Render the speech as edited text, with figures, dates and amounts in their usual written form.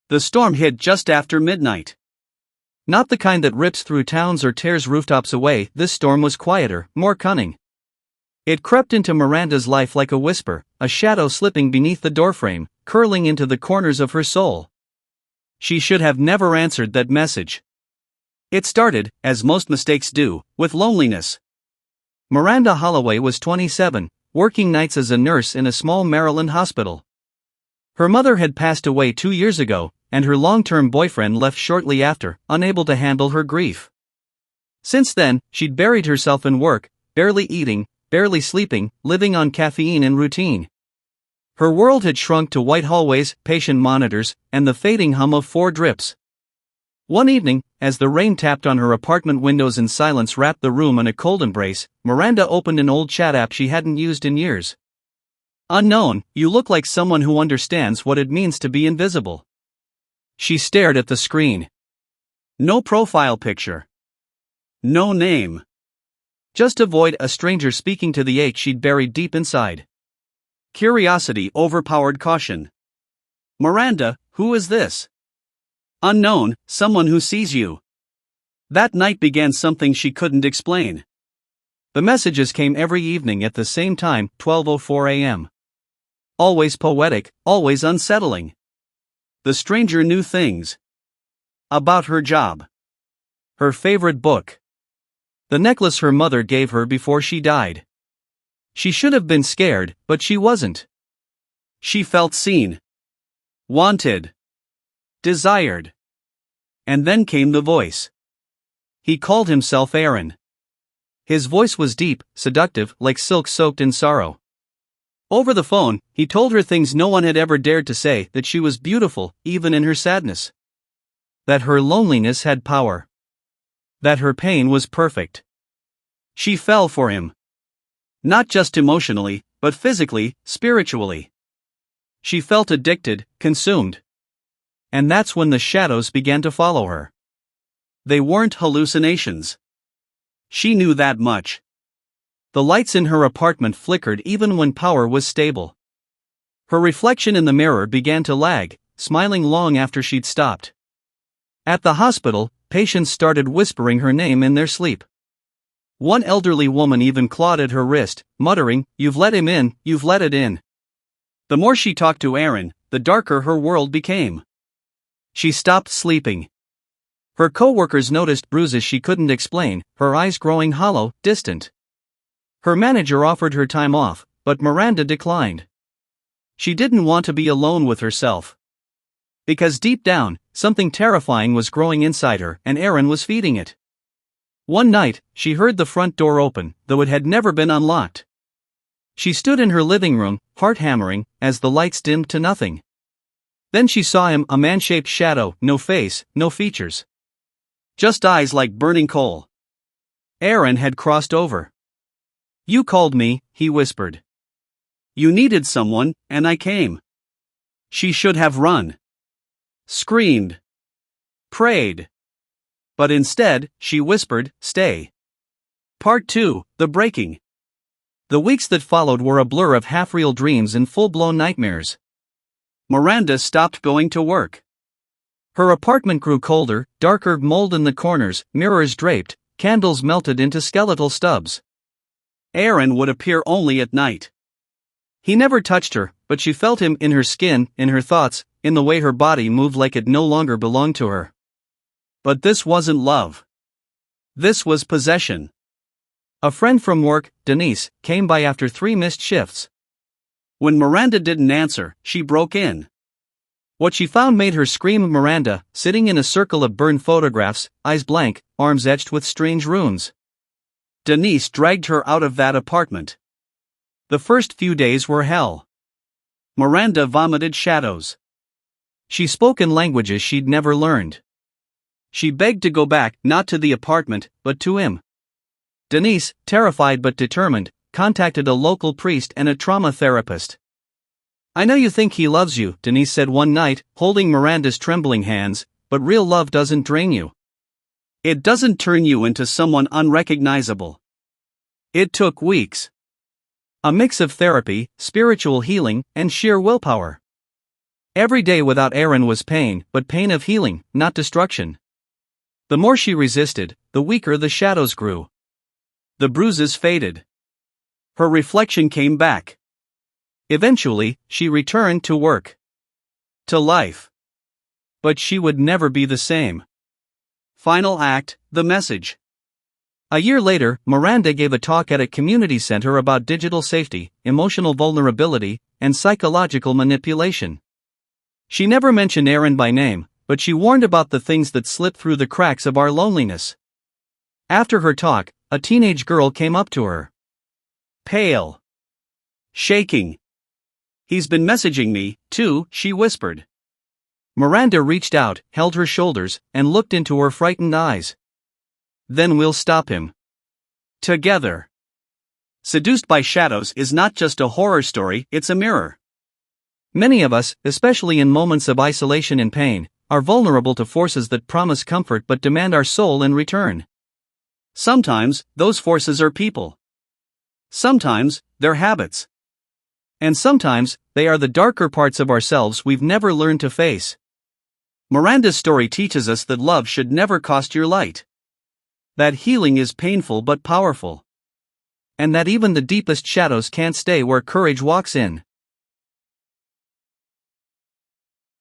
The storm hit just after midnight. Not the kind that rips through towns or tears rooftops away. This storm was quieter, more cunning. It crept into Miranda's life like a whisper, a shadow slipping beneath the doorframe, curling into the corners of her soul. She should have never answered that message. It started, as most mistakes do, with loneliness. Miranda Holloway was 27, working nights as a nurse in a small Maryland hospital. Her mother had passed away 2 years ago, and her long-term boyfriend left shortly after, unable to handle her grief. Since then, she'd buried herself in work, barely eating, barely sleeping, living on caffeine and routine. Her world had shrunk to white hallways, patient monitors, and the fading hum of 4 drips. One evening, as the rain tapped on her apartment windows and silence wrapped the room in a cold embrace, Miranda opened an old chat app she hadn't used in years. "Unknown, you look like someone who understands what it means to be invisible." She stared at the screen. No profile picture. No name. Just a void, a stranger speaking to the ache she'd buried deep inside. Curiosity overpowered caution. "Miranda, who is this?" "Unknown, someone who sees you." That night began something she couldn't explain. The messages came every evening at the same time, 12:04 a.m. Always poetic, always unsettling. The stranger knew things. About her job. Her favorite book. The necklace her mother gave her before she died. She should have been scared, but she wasn't. She felt seen. Wanted. Desired. And then came the voice. He called himself Aaron. His voice was deep, seductive, like silk soaked in sorrow. Over the phone, he told her things no one had ever dared to say, that she was beautiful, even in her sadness. That her loneliness had power. That her pain was perfect. She fell for him. Not just emotionally, but physically, spiritually. She felt addicted, consumed. And that's when the shadows began to follow her. They weren't hallucinations. She knew that much. The lights in her apartment flickered even when power was stable. Her reflection in the mirror began to lag, smiling long after she'd stopped. At the hospital, patients started whispering her name in their sleep. One elderly woman even clawed at her wrist, muttering, "You've let him in, you've let it in." The more she talked to Aaron, the darker her world became. She stopped sleeping. Her co-workers noticed bruises she couldn't explain, her eyes growing hollow, distant. Her manager offered her time off, but Miranda declined. She didn't want to be alone with herself. Because deep down, something terrifying was growing inside her, and Aaron was feeding it. One night, she heard the front door open, though it had never been unlocked. She stood in her living room, heart hammering, as the lights dimmed to nothing. Then she saw him, a man-shaped shadow, no face, no features. Just eyes like burning coal. Aaron had crossed over. "You called me," he whispered. "You needed someone, and I came." She should have run. Screamed. Prayed. But instead, she whispered, "Stay." Part 2, The Breaking. The weeks that followed were a blur of half-real dreams and full-blown nightmares. Miranda stopped going to work. Her apartment grew colder, darker, mold in the corners, mirrors draped, candles melted into skeletal stubs. Aaron would appear only at night. He never touched her, but she felt him in her skin, in her thoughts, in the way her body moved like it no longer belonged to her. But this wasn't love. This was possession. A friend from work, Denise, came by after 3 missed shifts. When Miranda didn't answer, she broke in. What she found made her scream. Miranda, sitting in a circle of burned photographs, eyes blank, arms etched with strange runes. Denise dragged her out of that apartment. The first few days were hell. Miranda vomited shadows. She spoke in languages she'd never learned. She begged to go back, not to the apartment, but to him. Denise, terrified but determined, contacted a local priest and a trauma therapist. "I know you think he loves you," Denise said one night, holding Miranda's trembling hands, "but real love doesn't drain you. It doesn't turn you into someone unrecognizable." It took weeks. A mix of therapy, spiritual healing, and sheer willpower. Every day without Aaron was pain, but pain of healing, not destruction. The more she resisted, the weaker the shadows grew. The bruises faded. Her reflection came back. Eventually, she returned to work. To life. But she would never be the same. Final act, the message. A year later, Miranda gave a talk at a community center about digital safety, emotional vulnerability, and psychological manipulation. She never mentioned Aaron by name, but she warned about the things that slip through the cracks of our loneliness. After her talk, a teenage girl came up to her. Pale. Shaking. "He's been messaging me, too," she whispered. Miranda reached out, held her shoulders, and looked into her frightened eyes. "Then we'll stop him. Together." Seduced by Shadows is not just a horror story, it's a mirror. Many of us, especially in moments of isolation and pain, are vulnerable to forces that promise comfort but demand our soul in return. Sometimes, those forces are people. Sometimes, they're habits. And sometimes, they are the darker parts of ourselves we've never learned to face. Miranda's story teaches us that love should never cost your light. That healing is painful but powerful. And that even the deepest shadows can't stay where courage walks in.